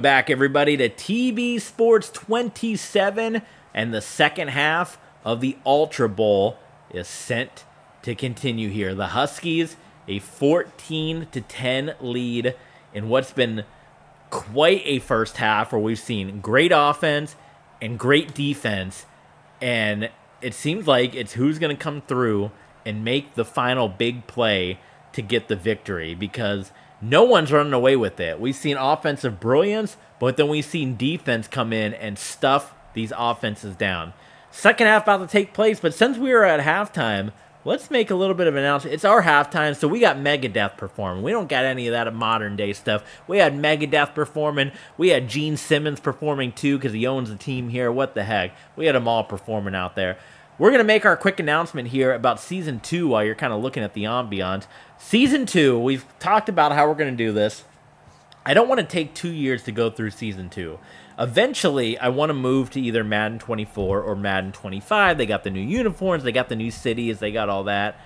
Back, everybody, to TB Sports 27, and the second half of the Ultrabowl is sent to continue here. The Huskies, a 14-10 lead in what's been quite a first half where we've seen great offense and great defense, and it seems like it's who's going to come through and make the final big play to get the victory, because no one's running away with it. We've seen offensive brilliance, but then we've seen defense come in and stuff these offenses down. Second half about to take place, but since we are at halftime, let's make a little bit of an announcement. It's our halftime, so we got Megadeth performing. We don't got any of that modern day stuff. We had Megadeth performing. We had Gene Simmons performing too, because he owns the team here. What the heck? We had them all performing out there. We're going to make our quick announcement here about Season 2 while you're kind of looking at the ambiance. Season 2, we've talked about how we're going to do this. I don't want to take 2 years to go through Season 2. Eventually, I want to move to either Madden 24 or Madden 25. They got the new uniforms, they got the new cities, they got all that.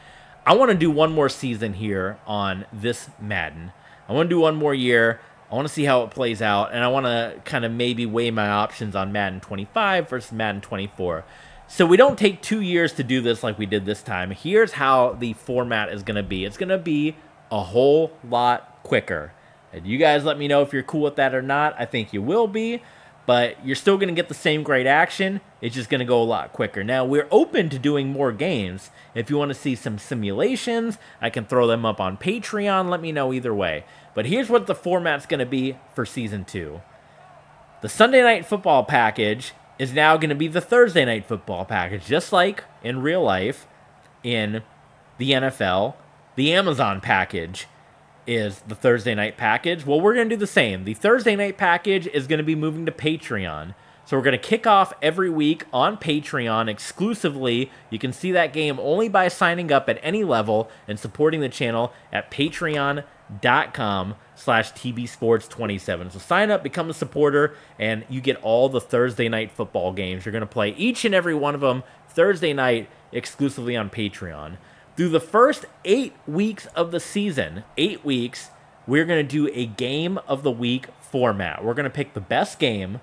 I want to do one more season here on this Madden. I want to do one more year. I want to see how it plays out, and I want to kind of maybe weigh my options on Madden 25 versus Madden 24. So we don't take 2 years to do this like we did this time. Here's how the format is going to be. It's going to be a whole lot quicker. And you guys let me know if you're cool with that or not. I think you will be. But you're still going to get the same great action. It's just going to go a lot quicker. Now, we're open to doing more games. If you want to see some simulations, I can throw them up on Patreon. Let me know either way. But here's what the format's going to be for Season 2. The Sunday Night Football package is now going to be the Thursday Night Football package. Just like in real life, in the NFL, the Amazon package is the Thursday night package. Well, we're going to do the same. The Thursday night package is going to be moving to Patreon. So we're going to kick off every week on Patreon exclusively. You can see that game only by signing up at any level and supporting the channel at patreon.com/tbsports27. So sign up, become a supporter, and you get all the Thursday night football games. You're going to play each and every one of them Thursday night exclusively on Patreon. Through the first 8 weeks of the season, 8 weeks, we're going to do a game of the week format. We're going to pick the best game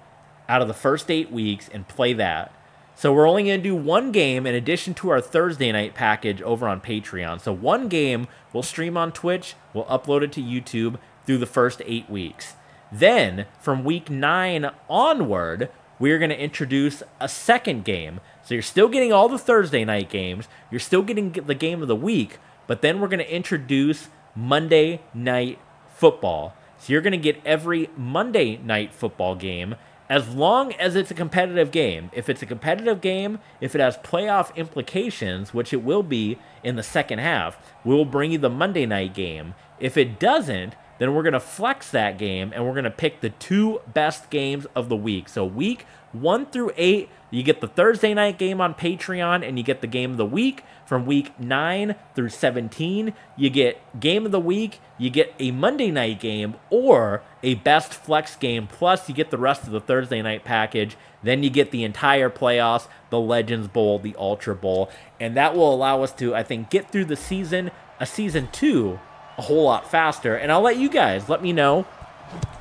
out of the first 8 weeks and play that. So we're only going to do one game in addition to our Thursday night package over on Patreon. So one game we'll stream on Twitch, we'll upload it to YouTube through the first 8 weeks. Then, from week 9 onward, we're going to introduce a second game. So you're still getting all the Thursday night games. You're still getting the game of the week. But then we're going to introduce Monday Night Football. So you're going to get every Monday Night Football game as long as it's a competitive game. If it's a competitive game, if it has playoff implications, which it will be in the second half, we'll bring you the Monday night game. If it doesn't, then we're going to flex that game, and we're going to pick the 2 best games of the week. So week 1 through 8, you get the Thursday night game on Patreon, and you get the game of the week. From week 9 through 17, you get game of the week, you get a Monday night game, or a best flex game, plus you get the rest of the Thursday night package. Then you get the entire playoffs, the Legends Bowl, the Ultra Bowl, and that will allow us to, I think, get through the season, a Season 2, a whole lot faster. And I'll let you guys let me know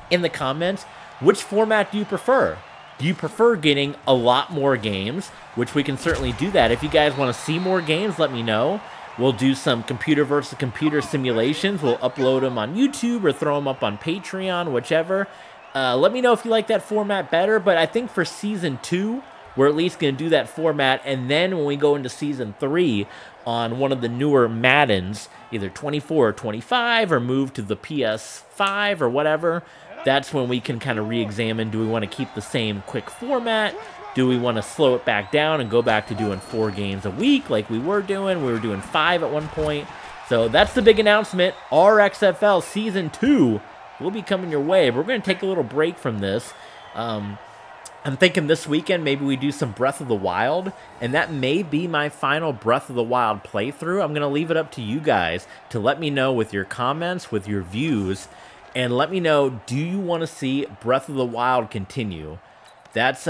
in the comments, which format do you prefer? Do you prefer getting a lot more games, which we can certainly do that. If you guys want to see more games, let me know. We'll do some computer versus computer simulations. We'll upload them on YouTube or throw them up on Patreon, whichever. Let me know if you like that format better, but I think for Season 2, we're at least going to do that format, and then when we go into Season 3 on one of the newer Maddens, either 24 or 25, or move to the PS5 or whatever, that's when we can kind of re-examine, do we want to keep the same quick format? Do we want to slow it back down and go back to doing 4 games a week like we were doing? We were doing 5 at one point. So that's the big announcement. RXFL Season 2 will be coming your way. But we're going to take a little break from this. I'm thinking this weekend maybe we do some Breath of the Wild, and that may be my final Breath of the Wild playthrough. I'm going to leave it up to you guys to let me know with your comments, with your views, and let me know, do you want to see Breath of the Wild continue? That's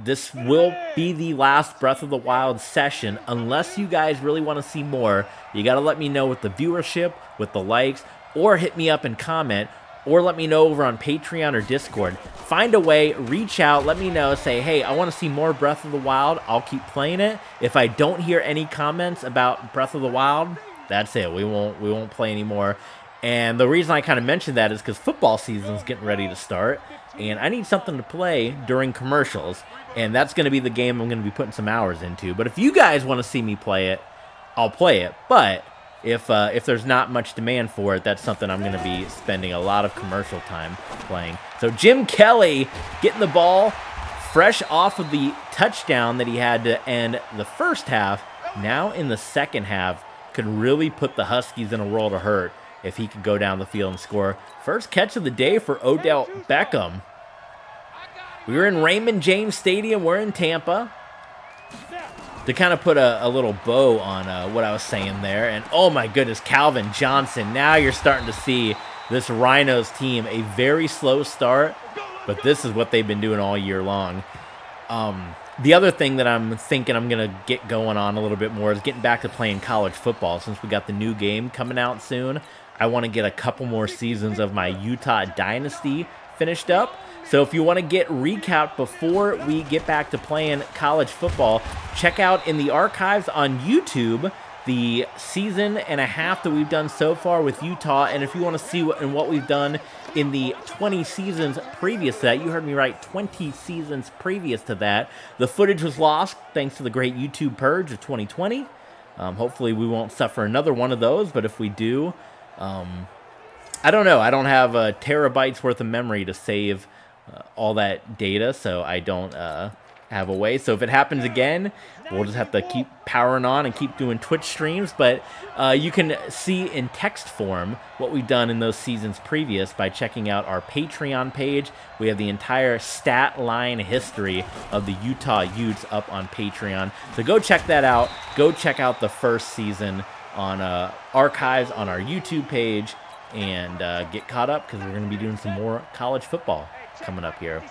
this will be the last Breath of the Wild session, unless you guys really want to see more. You got to let me know with the viewership, with the likes, or hit me up and comment, or let me know over on Patreon or Discord. Find a way, reach out, let me know, say, hey, I want to see more Breath of the Wild. I'll keep playing it. If I don't hear any comments about Breath of the Wild, that's it. We won't play anymore. And the reason I kind of mentioned that is because football season's getting ready to start, and I need something to play during commercials, and that's going to be the game I'm going to be putting some hours into. But if you guys want to see me play it, I'll play it. But if there's not much demand for it, that's something I'm going to be spending a lot of commercial time playing. So Jim Kelly getting the ball fresh off of the touchdown that he had to end the first half. Now in the second half, could really put the Huskies in a world of hurt if he could go down the field and score. First catch of the day for Odell Beckham. We were in Raymond James Stadium. We're in Tampa. To kind of put a little bow on what I was saying there. And oh my goodness, Calvin Johnson. Now you're starting to see this Rhinos team, a very slow start, but this is what they've been doing all year long. The other thing that I'm thinking I'm going to get going on a little bit more is getting back to playing college football. Since we got the new game coming out soon, I want to get a couple more seasons of my Utah Dynasty finished up. So if you want to get recap before we get back to playing college football, check out in the archives on YouTube the season and a half that we've done so far with Utah. And if you want to see what we've done in the 20 seasons previous to that, you heard me right, 20 seasons previous to that, the footage was lost thanks to the great YouTube purge of 2020. Hopefully we won't suffer another one of those, but if we do, I don't know. I don't have terabytes worth of memory to save all that data, so I don't have a way. So if it happens again, we'll just have to keep powering on and keep doing Twitch streams. But you can see in text form what we've done in those seasons previous by checking out our Patreon page. We have the entire stat line history of the Utah Utes up on Patreon. So go check that out. Go check out the first season on archives on our YouTube page and get caught up because we're going to be doing some more college football coming up here.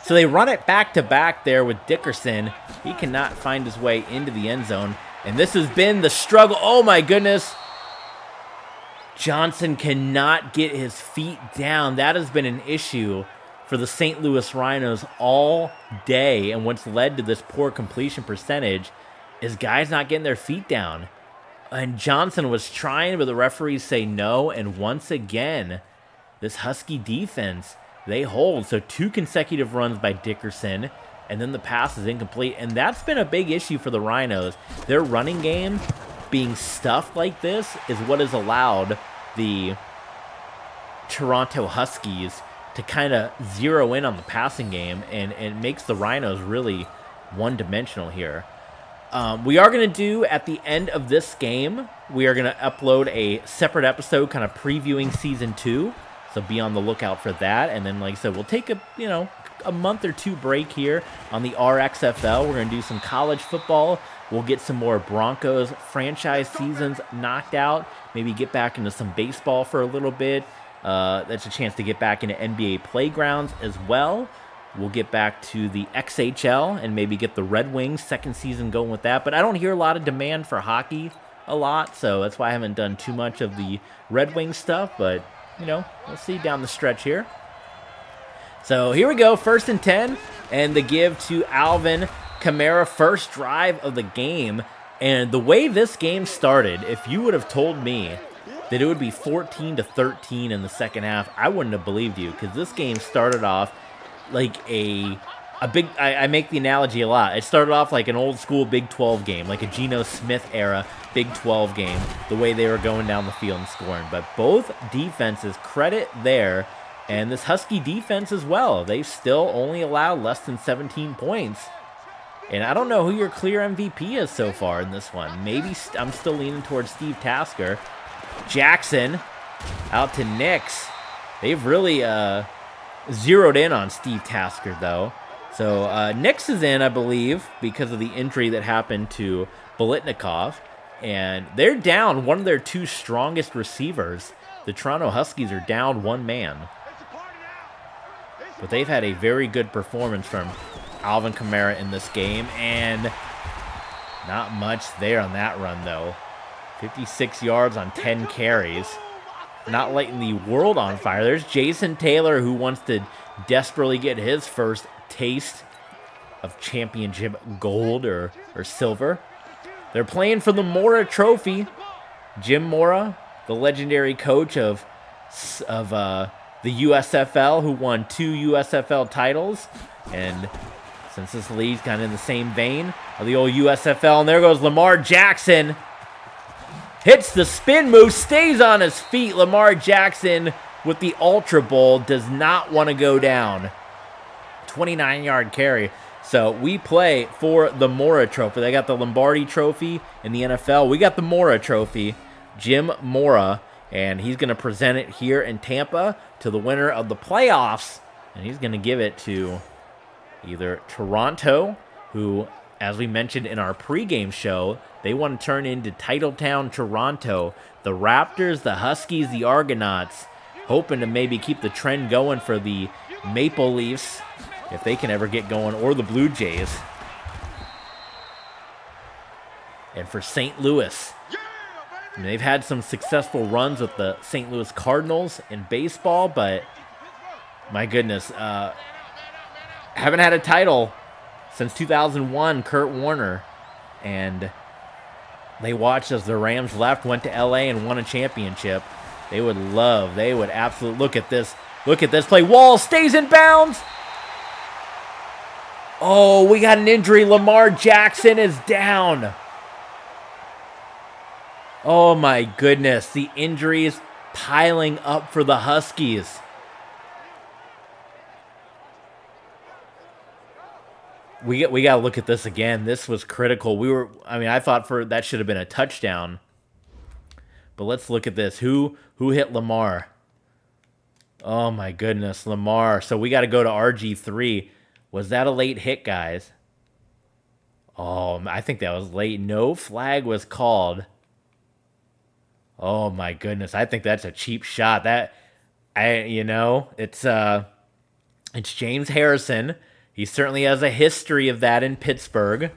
So they run it back to back there with Dickerson. He cannot find his way into the end zone. And this has been the struggle. Oh my goodness. Johnson cannot get his feet down. That has been an issue for the St. Louis Rhinos all day. And what's led to this poor completion percentage is guys not getting their feet down. And Johnson was trying, but the referees say no. And once again, this Husky defense, they hold. So 2 consecutive runs by Dickerson, and then the pass is incomplete. And that's been a big issue for the Rhinos. Their running game being stuffed like this is what has allowed the Toronto Huskies to kind of zero in on the passing game, and it makes the Rhinos really one-dimensional here. We are going to do, at the end of this game, we are going to upload a separate episode kind of previewing Season 2. So be on the lookout for that. And then, like I said, we'll take a month or two break here on the RXFL. We're going to do some college football. We'll get some more Broncos franchise seasons knocked out. Maybe get back into some baseball for a little bit. That's a chance to get back into NBA playgrounds as well. We'll get back to the XHL and maybe get the Red Wings second season going with that. But I don't hear a lot of demand for hockey a lot, so that's why I haven't done too much of the Red Wings stuff. But we'll see down the stretch here. So here we go, 1st and 10, and the give to Alvin Kamara, first drive of the game. And the way this game started, if you would have told me that it would be 14-13 in the second half, I wouldn't have believed you, because this game started off like a big, I make the analogy a lot. It started off like an old school Big 12 game, like a Geno Smith era Big 12 game, the way they were going down the field and scoring. But both defenses, credit there, and this Husky defense as well. They still only allowed less than 17 points. And I don't know who your clear MVP is so far in this one. Maybe I'm still leaning towards Steve Tasker. Jackson out to Nix. They've really zeroed in on Steve Tasker, though. So Nix is in, I believe, because of the injury that happened to Bolitnikov. And they're down one of their 2 strongest receivers. The Toronto Huskies are down 1 man. But they've had a very good performance from Alvin Kamara in this game. And not much there on that run, though. 56 yards on 10 carries. not lighting the world on fire. There's Jason Taylor, who wants to desperately get his first taste of championship gold or silver. They're playing for the Mora Trophy. Jim Mora, the legendary coach of the USFL, who won 2 USFL titles. And since this league's kind of in the same vein of the old USFL, and there goes Lamar Jackson. Hits the spin move, stays on his feet. Lamar Jackson with the Ultrabowl does not want to go down. 29-yard carry. So we play for the Mora Trophy. They got the Lombardi Trophy in the NFL. We got the Mora Trophy, Jim Mora, and he's going to present it here in Tampa to the winner of the playoffs, and he's going to give it to either Toronto, who, as we mentioned in our pregame show, they want to turn into Titletown Toronto. The Raptors, the Huskies, the Argonauts, hoping to maybe keep the trend going for the Maple Leafs, if they can ever get going, or the Blue Jays. And for St. Louis, they've had some successful runs with the St. Louis Cardinals in baseball, but my goodness, haven't had a title since 2001, Kurt Warner. And they watched as the Rams left, went to LA, and won a championship. They would absolutely, look at this play. Wall stays in bounds. Oh, we got an injury. Lamar Jackson is down. Oh my goodness, the injuries piling up for the Huskies. We got to look at this again. This was critical. I thought that should have been a touchdown. But let's look at this. Who hit Lamar? Oh my goodness, Lamar. So we got to go to RG3. Was that a late hit, guys? Oh, I think that was late. No flag was called. Oh my goodness. I think that's a cheap shot. It's James Harrison. He certainly has a history of that in Pittsburgh.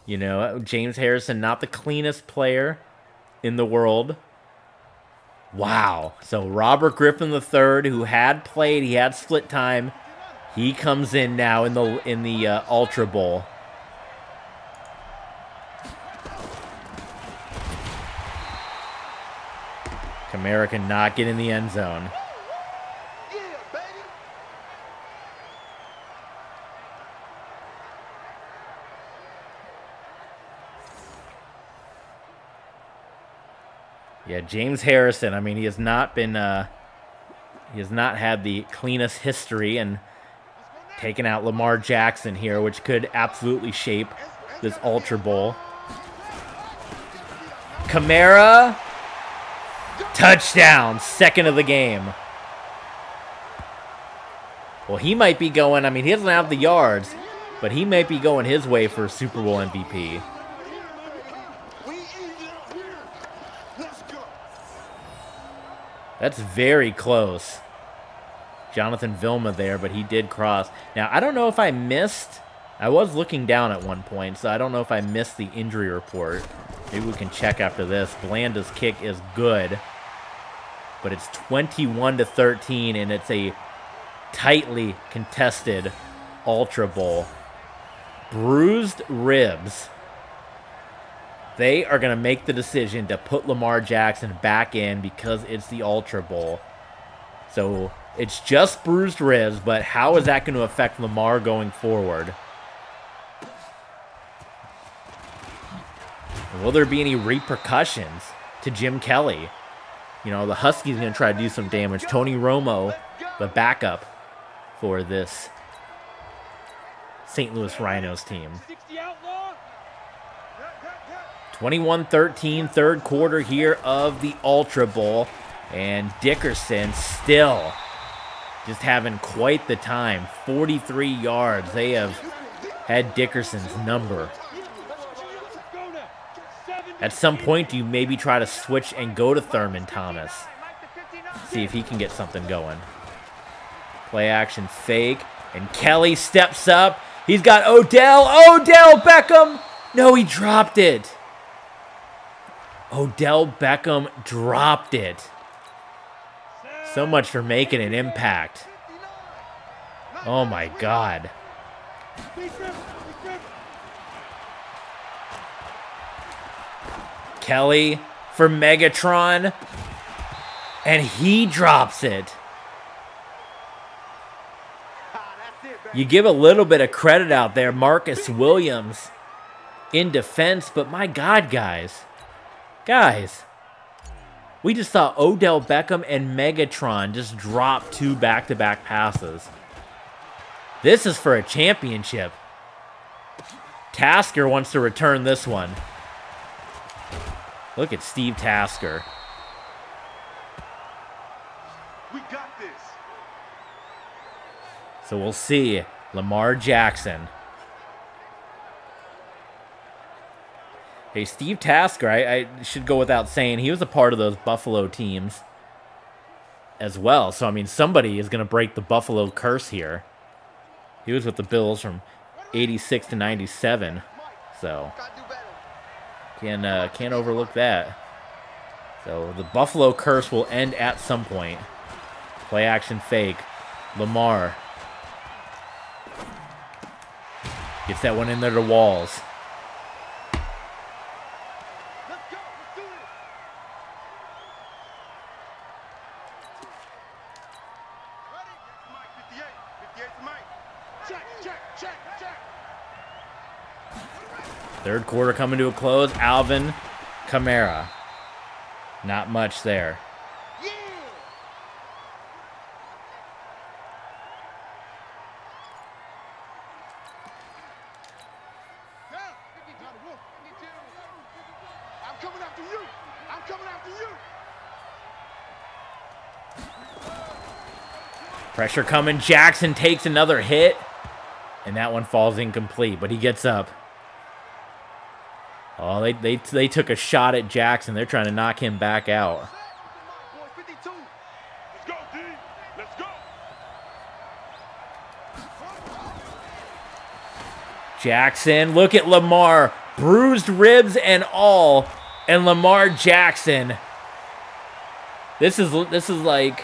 James Harrison, not the cleanest player in the world. Wow. So Robert Griffin III, who had played, he had split time. He comes in now in the Ultrabowl. Kamara cannot get in the end zone. Yeah, James Harrison, he has not been, he has not had the cleanest history, and taking out Lamar Jackson here, which could absolutely shape this Ultrabowl. Kamara, touchdown, second of the game. Well, he might be going, he doesn't have the yards, but he might be going his way for Super Bowl MVP. That's very close. Jonathan Vilma there, but he did cross. Now, I don't know if I missed. I was looking down at one point, so I don't know if I missed the injury report. Maybe we can check after this. Blanda's kick is good, but it's 21-13, and it's a tightly contested Ultrabowl. Bruised ribs. They are going to make the decision to put Lamar Jackson back in because it's the Ultrabowl. So it's just bruised ribs, but how is that going to affect Lamar going forward? Will there be any repercussions to Jim Kelly? The Huskies are going to try to do some damage. Tony Romo, the backup for this St. Louis Rhinos team. 21-13, third quarter here of the Ultrabowl. And Dickerson still just having quite the time. 43 yards. They have had Dickerson's number. At some point, do you maybe try to switch and go to Thurman Thomas? See if he can get something going. Play action fake. And Kelly steps up. He's got Odell. Odell Beckham. No, he dropped it. Odell Beckham dropped it. So much for making an impact. Oh my God. Kelly for Megatron. And he drops it. You give a little bit of credit out there, Marcus Williams in defense, but my God, guys. Guys. We just saw Odell Beckham and Megatron just drop 2 back-to-back passes. This is for a championship. Tasker wants to return this one. Look at Steve Tasker. We got this. So we'll see. Lamar Jackson. Hey, Steve Tasker, I should go without saying, he was a part of those Buffalo teams as well. So, I mean, somebody is going to break the Buffalo curse here. He was with the Bills from 86 to 97. So, can't overlook that. So, the Buffalo curse will end at some point. Play action fake. Lamar. Gets that one in there to Walls. Third quarter coming to a close. Alvin Kamara. Not much there. Pressure coming. Jackson takes another hit. And that one falls incomplete, but he gets up. Oh, they took a shot at Jackson. They're trying to knock him back out. Jackson, look at Lamar. Bruised ribs and all. And Lamar Jackson. This is like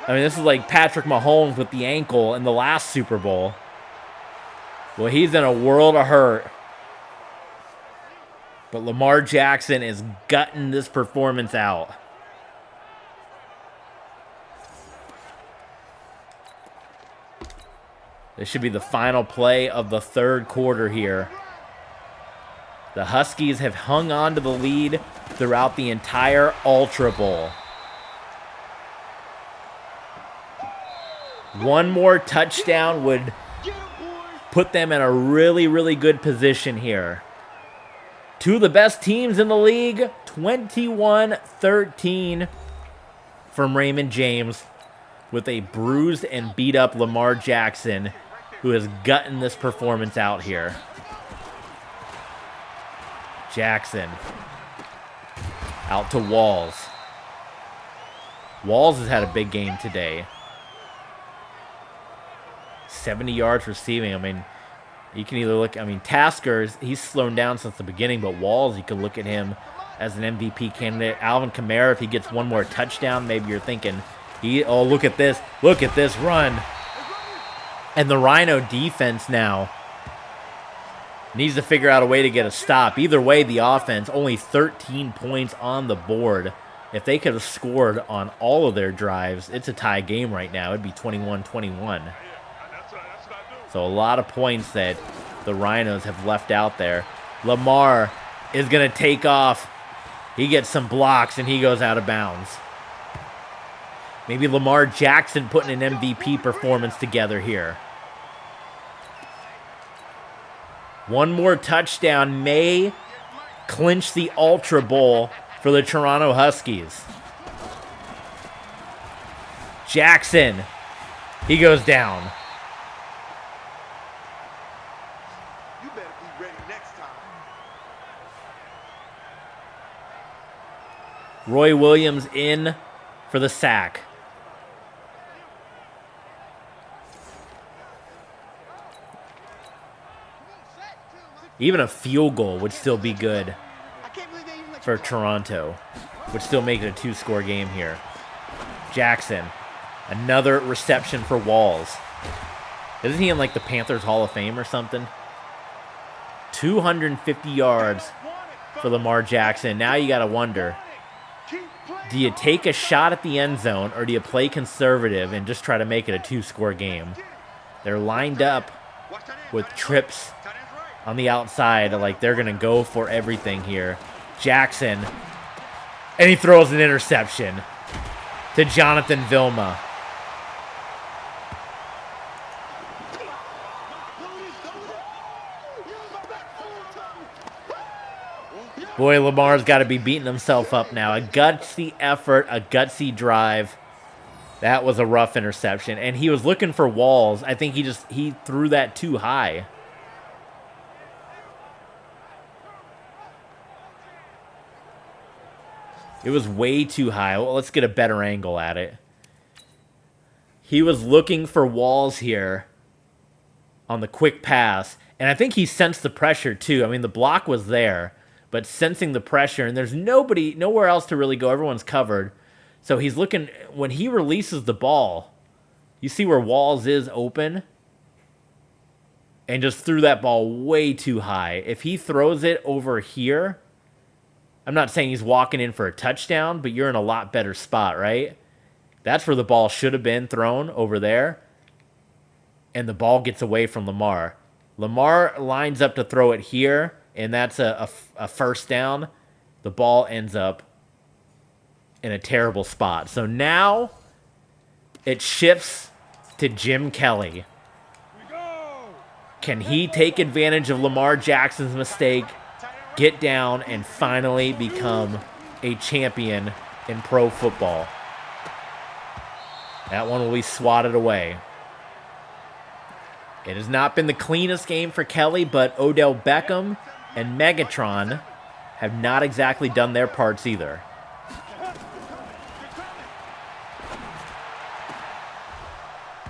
Patrick Mahomes with the ankle in the last Super Bowl. Well, he's in a world of hurt. But Lamar Jackson is gutting this performance out. This should be the final play of the third quarter here. The Huskies have hung on to the lead throughout the entire Ultrabowl. One more touchdown would put them in a really, really good position here. Two of the best teams in the league, 21-13 from Raymond James with a bruised and beat up Lamar Jackson who is gutting this performance out here. Jackson out to Walls. Walls has had a big game today. 70 yards receiving. I mean, you can either look, Tasker, he's slowed down since the beginning, but Walls, you could look at him as an MVP candidate. Alvin Kamara, if he gets one more touchdown, maybe you're thinking, look at this run. And the Rhino defense now needs to figure out a way to get a stop. Either way, the offense, only 13 points on the board. If they could have scored on all of their drives, it's a tie game right now. It'd be 21-21. So a lot of points that the Rhinos have left out there. Lamar is going to take off. He gets some blocks, and he goes out of bounds. Maybe Lamar Jackson putting an MVP performance together here. One more touchdown may clinch the Ultrabowl for the Toronto Huskies. Jackson, he goes down. You better be ready next time. Roy Williams in for the sack. Even a field goal would still be good for Toronto. Would still make it a two-score game here. Jackson. Another reception for Walls. Isn't he in like the Panthers Hall of Fame or something? 250 yards for Lamar Jackson. Now you got to wonder, do you take a shot at the end zone or do you play conservative and just try to make it a 2-score game? They're lined up with trips on the outside. Like they're going to go for everything here. Jackson. And he throws an interception to Jonathan Vilma. Boy, Lamar's got to be beating himself up now. A gutsy effort, a gutsy drive. That was a rough interception. And he was looking for Walls. I think he threw that too high. It was way too high. Well, let's get a better angle at it. He was looking for Walls here on the quick pass. And I think he sensed the pressure too. I mean, the block was there. But sensing the pressure, and there's nowhere else to really go. Everyone's covered. So he's looking, when he releases the ball, you see where Walls is open, and just threw that ball way too high. If he throws it over here, I'm not saying he's walking in for a touchdown, but you're in a lot better spot, right? That's where the ball should have been thrown, over there. And the ball gets away from Lamar. Lamar lines up to throw it here. And that's a first down. The ball ends up in a terrible spot. So now it shifts to Jim Kelly. Can he take advantage of Lamar Jackson's mistake, get down, and finally become a champion in pro football? That one will be swatted away. It has not been the cleanest game for Kelly, but Odell Beckham and Megatron have not exactly done their parts either.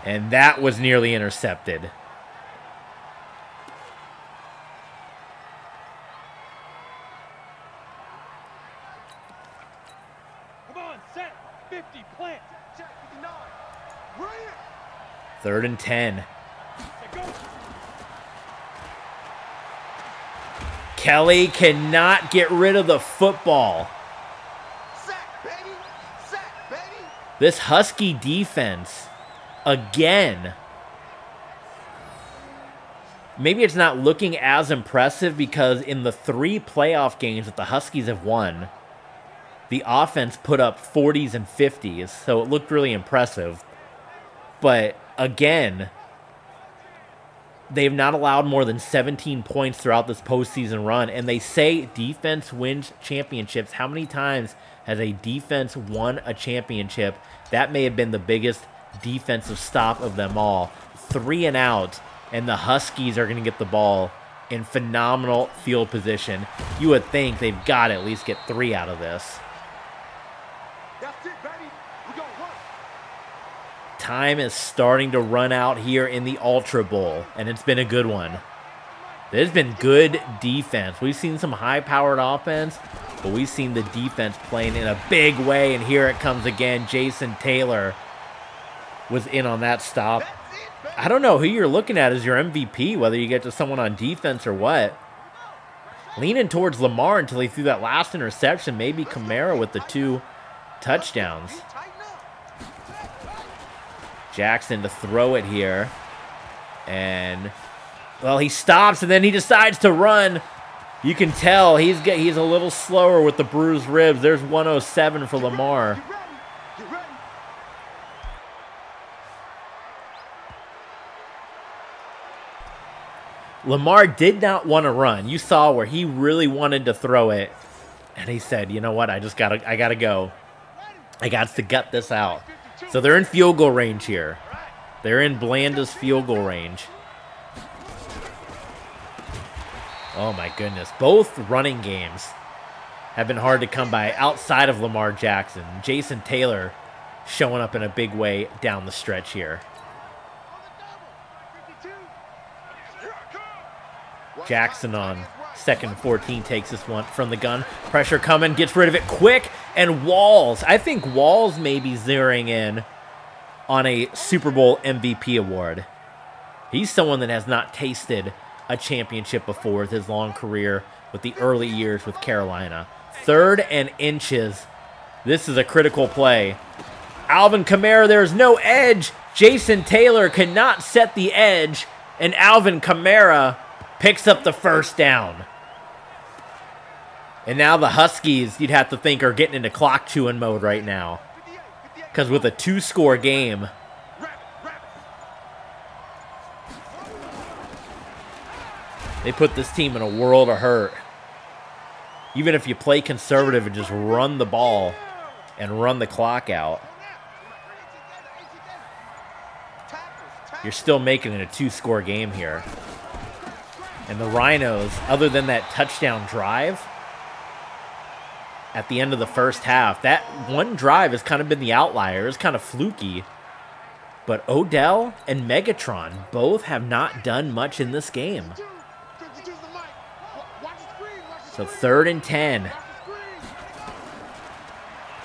And that was nearly intercepted. Come on, set, 50, plant. Check, 59. Brilliant. 3rd and 10. Kelly cannot get rid of the football. Sack, baby. Sack, baby. This Husky defense, again. Maybe it's not looking as impressive because in the 3 playoff games that the Huskies have won, the offense put up 40s and 50s, so it looked really impressive. But again, they've not allowed more than 17 points throughout this postseason run, and they say defense wins championships. How many times has a defense won a championship? That may have been the biggest defensive stop of them all. 3 and out, and the Huskies are going to get the ball in phenomenal field position. You would think they've got to at least get 3 out of this. That's it, baby. We gonna work. Time is starting to run out here in the Ultrabowl, and it's been a good one. There's been good defense. We've seen some high-powered offense, but we've seen the defense playing in a big way, and here it comes again. Jason Taylor was in on that stop. I don't know who you're looking at as your MVP, whether you get to someone on defense or what. Leaning towards Lamar until he threw that last interception. Maybe Kamara with the 2 touchdowns. Jackson to throw it here. And, well, he stops and then he decides to run. You can tell he's a little slower with the bruised ribs. There's 107 for Lamar. Lamar did not want to run. You saw where he really wanted to throw it. And he said, you know what, I gotta go. I got to gut this out. So they're in field goal range here. They're in Blanda's field goal range. Oh my goodness. Both running games have been hard to come by outside of Lamar Jackson. Jason Taylor showing up in a big way down the stretch here. Jackson on 2nd and 14 takes this one from the gun. Pressure coming, gets rid of it quick, and Walls. I think Walls may be zeroing in on a Super Bowl MVP award. He's someone that has not tasted a championship before with his long career with the early years with Carolina. 3rd and inches. This is a critical play. Alvin Kamara, there's no edge. Jason Taylor cannot set the edge, and Alvin Kamara picks up the first down. And now the Huskies, you'd have to think, are getting into clock chewing mode right now. Because with a 2-score game, they put this team in a world of hurt. Even if you play conservative and just run the ball and run the clock out, you're still making it a 2-score game here. And the Rhinos, other than that touchdown drive at the end of the first half, that one drive has kind of been the outlier. It's kind of fluky. But Odell and Megatron both have not done much in this game. So 3rd and 10.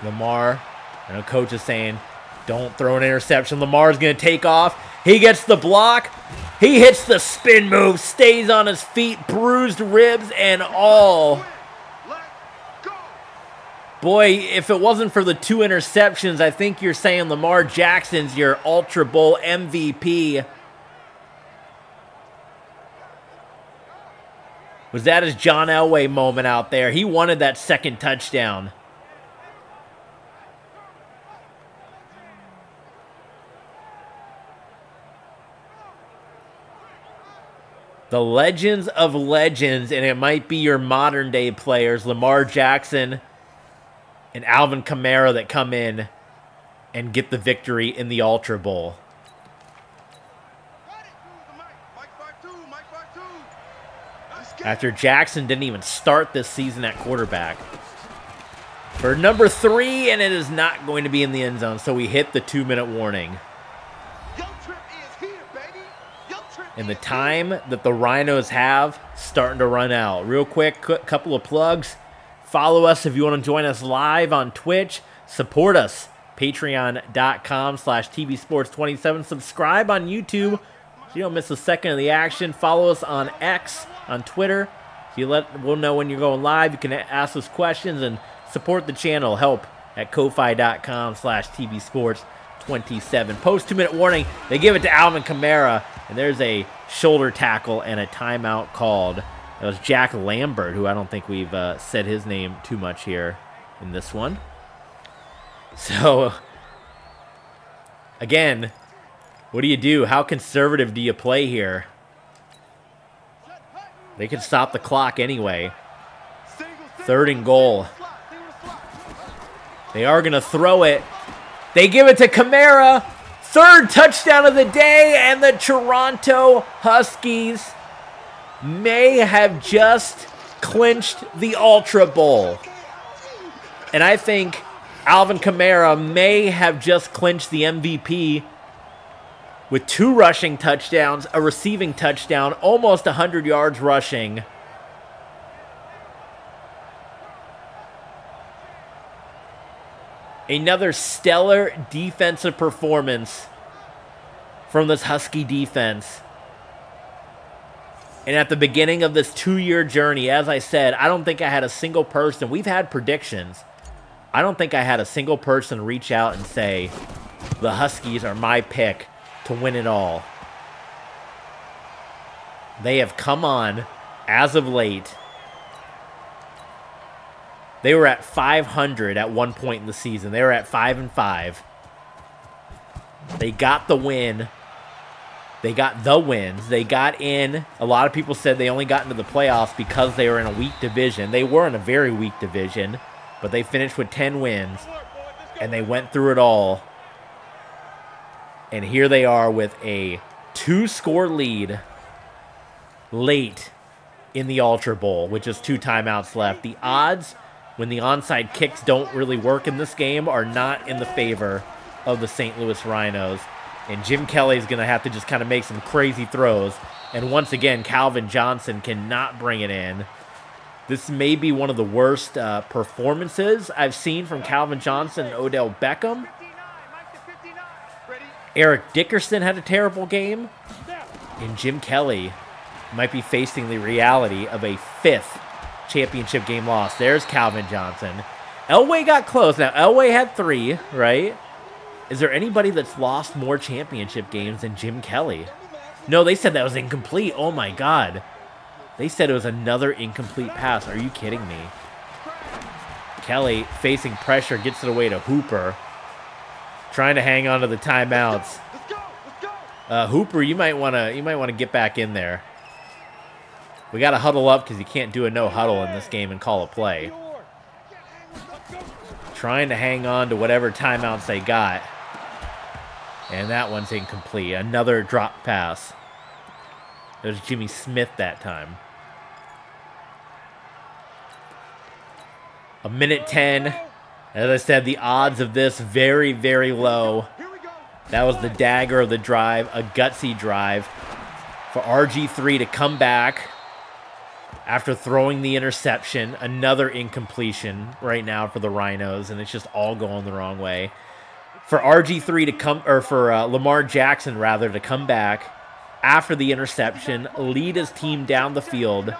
Lamar, I know coach is saying, don't throw an interception. Lamar's going to take off. He gets the block. He hits the spin move, stays on his feet, bruised ribs and all. Boy, if it wasn't for the 2 interceptions, I think you're saying Lamar Jackson's your Ultra Bowl MVP. Was that his John Elway moment out there? He wanted that 2nd touchdown. The legends of legends, and it might be your modern day players, Lamar Jackson and Alvin Kamara, that come in and get the victory in the Ultra Bowl. After Jackson didn't even start this season at quarterback. For number 3, and it is not going to be in the end zone, so we hit the 2-minute warning. And the time that the Rhinos have starting to run out. Real quick, couple of plugs. Follow us if you want to join us live on Twitch. Support us, patreon.com/tvsports27. Subscribe on YouTube so you don't miss a second of the action. Follow us on X, on Twitter. So we'll know when you're going live. You can ask us questions and support the channel. Help at ko-fi.com/tvsports27. Post 2-minute warning. They give it to Alvin Kamara. And there's a shoulder tackle and a timeout called. That was Jack Lambert, who I don't think we've said his name too much here in this one. So, again, what do you do? How conservative do you play here? They can stop the clock anyway. 3rd and goal. They are going to throw it. They give it to Kamara. 3rd touchdown of the day, and the Toronto Huskies may have just clinched the Ultra Bowl. And I think Alvin Kamara may have just clinched the MVP with 2 rushing touchdowns, a receiving touchdown, almost 100 yards rushing. Another stellar defensive performance from this Husky defense. And at the beginning of this 2-year journey, as I said, I don't think I had a single person. We've had predictions. I don't think I had a single person reach out and say, the Huskies are my pick to win it all. They have come on as of late. They were at 500 at one point in the season. They were at 5-5. They got the win. They got the wins. They got in. A lot of people said they only got into the playoffs because they were in a weak division. They were in a very weak division, but they finished with 10 wins, and they went through it all. And here they are with a 2-score lead late in the Ultra Bowl with just 2 timeouts left. The odds, when the onside kicks don't really work in this game, are not in the favor of the St. Louis Rhinos. And Jim Kelly's going to have to just kind of make some crazy throws. And once again, Calvin Johnson cannot bring it in. This may be one of the worst performances I've seen from Calvin Johnson and Odell Beckham. Eric Dickerson had a terrible game. And Jim Kelly might be facing the reality of a 5th championship game loss. There's Calvin Johnson. Elway got close. Now, Elway had 3, right? Is there anybody that's lost more championship games than Jim Kelly? No, they said that was incomplete. Oh, my God. They said it was another incomplete pass. Are you kidding me? Kelly, facing pressure, gets it away to Hooper. Trying to hang on to the timeouts. Hooper, you might want to get back in there. We got to huddle up because you can't do a no huddle in this game and call a play. Trying to hang on to whatever timeouts they got. And that one's incomplete. Another drop pass. It was Jimmy Smith that time. 1:10. As I said, the odds of this very, very low. That was the dagger of the drive, a gutsy drive for RG3 to come back after throwing the interception. Another incompletion right now for the Rhinos, and it's just all going the wrong way. For RG3 to come, or for Lamar Jackson rather, to come back after the interception, lead his team down the field,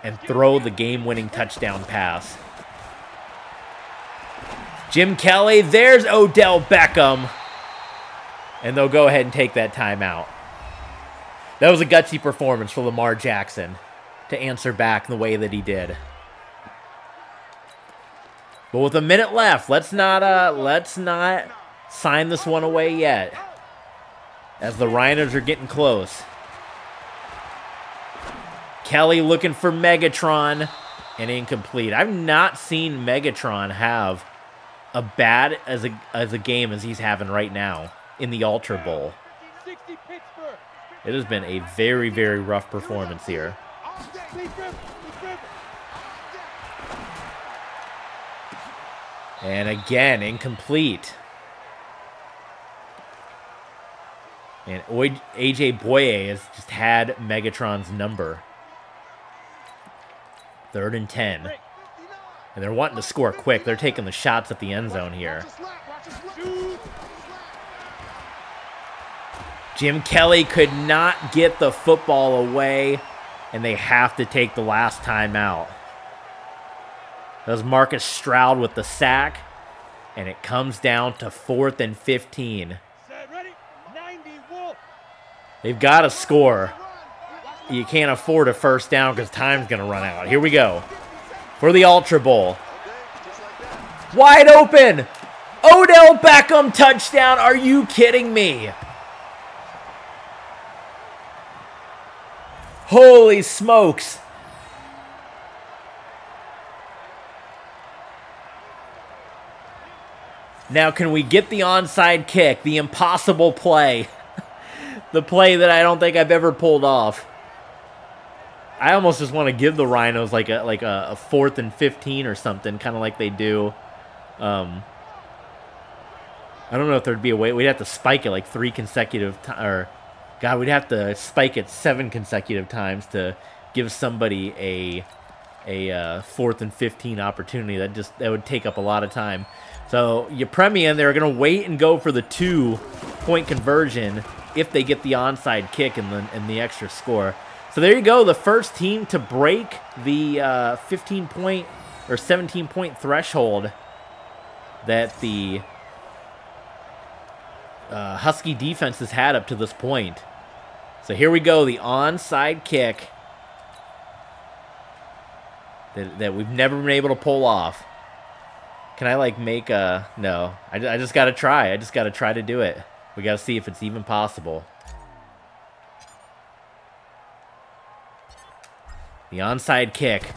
and throw the game-winning touchdown pass. Jim Kelly, there's Odell Beckham. And they'll go ahead and take that timeout. That was a gutsy performance for Lamar Jackson to answer back the way that he did. But with a minute left, let's not sign this one away yet, as the Rhinos are getting close. Kelly looking for Megatron, and incomplete. I've not seen Megatron have a bad as a game as he's having right now in the Ultrabowl. It has been a very, very rough performance here. And again, incomplete. And A.J. Boye has just had Megatron's number. 3rd and 10. And they're wanting to score quick. They're taking the shots at the end zone here. Jim Kelly could not get the football away, and they have to take the last time out. That was Marcus Stroud with the sack, and it comes down to 4th and 15. They've got to score. You can't afford a first down because time's going to run out. Here we go for the Ultrabowl. Wide open. Odell Beckham touchdown. Are you kidding me? Holy smokes. Now, can we get the onside kick? The impossible play. The play that I don't think I've ever pulled off. I almost just want to give the Rhinos like a 4th and 15 or something, kind of like they do. I don't know if there'd be a way. We'd have to spike it like 3 consecutive times, or God, we'd have to spike it 7 consecutive times to give somebody a 4th and 15 opportunity. That would take up a lot of time. So you premium, they're going to wait and go for the 2-point conversion if they get the onside kick and the extra score. So there you go, the first team to break the 15-point or 17-point threshold that the Husky defense has had up to this point. So here we go, the onside kick that we've never been able to pull off. Can I make a... No, I just got to try. I just got to try to do it. We got to see if it's even possible. The onside kick.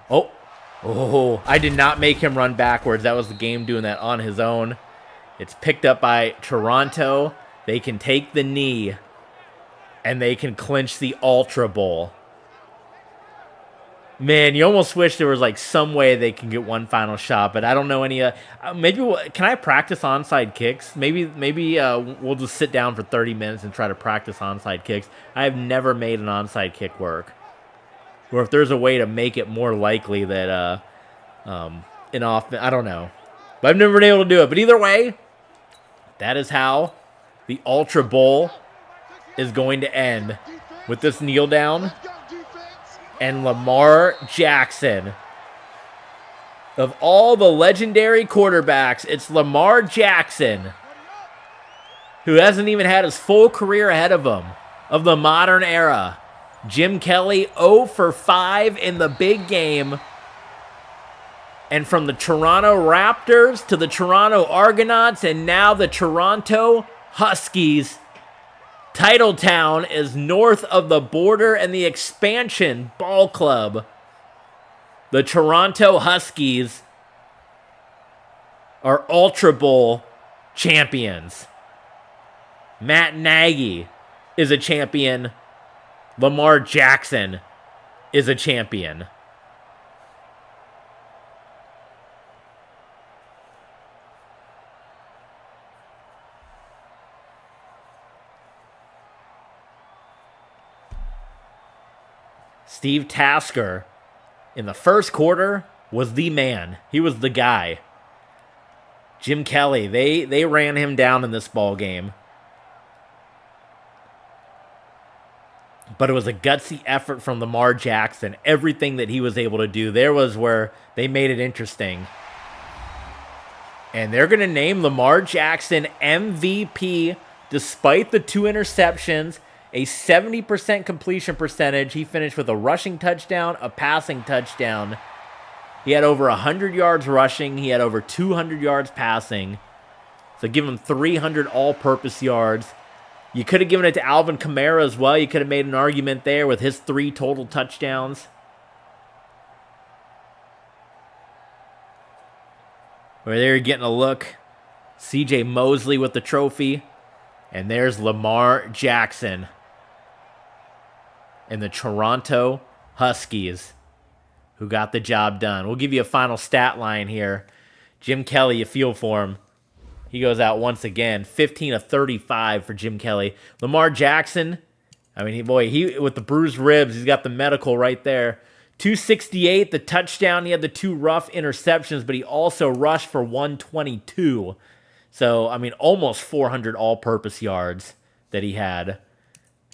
Oh, I did not make him run backwards. That was the game doing that on his own. It's picked up by Toronto. They can take the knee, and they can clinch the Ultrabowl. Man, you almost wish there was some way they can get one final shot, but I don't know any. Maybe can I practice onside kicks? Maybe we'll just sit down for 30 minutes and try to practice onside kicks. I have never made an onside kick work. or if there's a way to make it more likely that an offense, I don't know. But I've never been able to do it. But either way, that is how the Ultra Bowl is going to end, with this kneel down and Lamar Jackson. Of all the legendary quarterbacks, it's Lamar Jackson, who hasn't even had his full career ahead of him, of the modern era. Jim Kelly 0 for 5 in the big game. And from the Toronto Raptors to the Toronto Argonauts and now the Toronto Huskies, Titletown is north of the border and the expansion ball club. The Toronto Huskies are Ultra Bowl champions. Matt Nagy is a champion. Lamar Jackson is a champion. Steve Tasker, in the first quarter, was the man. He was the guy. Jim Kelly, they ran him down in this ball game. But it was a gutsy effort from Lamar Jackson. Everything that he was able to do. There was where they made it interesting. And they're going to name Lamar Jackson MVP despite the 2 interceptions. A 70% completion percentage. He finished with a rushing touchdown, a passing touchdown. He had over 100 yards rushing. He had over 200 yards passing. So give him 300 all-purpose yards. You could have given it to Alvin Kamara as well. You could have made an argument there with his 3 total touchdowns. Where they're getting a look. CJ Mosley with the trophy. And there's Lamar Jackson and the Toronto Huskies, who got the job done. We'll give you a final stat line here. Jim Kelly, you feel for him. He goes out once again, 15 of 35 for Jim Kelly. Lamar Jackson, I mean, he with the bruised ribs, he's got the medical right there. 268, the touchdown. He had the 2 rough interceptions, but he also rushed for 122. So, I mean, almost 400 all-purpose yards that he had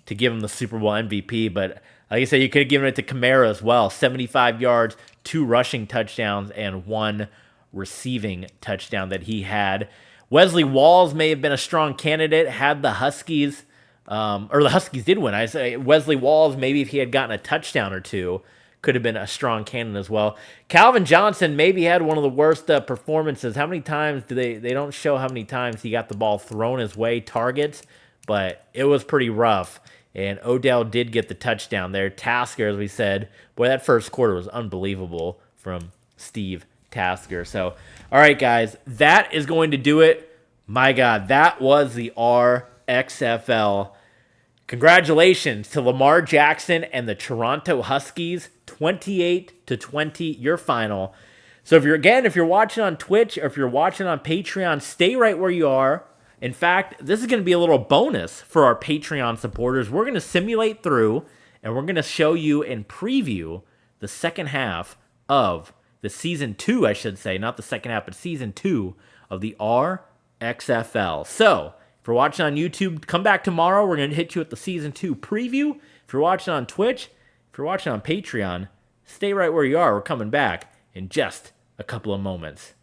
to give him the Super Bowl MVP. But like I said, you could have given it to Kamara as well. 75 yards, 2 rushing touchdowns, and 1 receiving touchdown that he had. Wesley Walls may have been a strong candidate had the Huskies, or the Huskies did win. I say Wesley Walls, maybe if he had gotten a touchdown or 2, could have been a strong candidate as well. Calvin Johnson maybe had one of the worst performances. How many times do they don't show how many times he got the ball thrown his way, targets, but it was pretty rough. And Odell did get the touchdown there. Tasker, as we said, boy, that first quarter was unbelievable from Steve Tasker. So, all right, guys, that is going to do it. My God, that was the RXFL. Congratulations to Lamar Jackson and the Toronto Huskies, 28-20, your final. So if you're watching on Twitch or if you're watching on Patreon, stay right where you are. In fact, this is going to be a little bonus for our Patreon supporters. We're going to simulate through, and we're going to show you and preview the second half of the Season 2, I should say. Not the second half, but Season 2 of the RXFL. So, if you're watching on YouTube, come back tomorrow. We're going to hit you with the Season 2 preview. If you're watching on Twitch, if you're watching on Patreon, stay right where you are. We're coming back in just a couple of moments.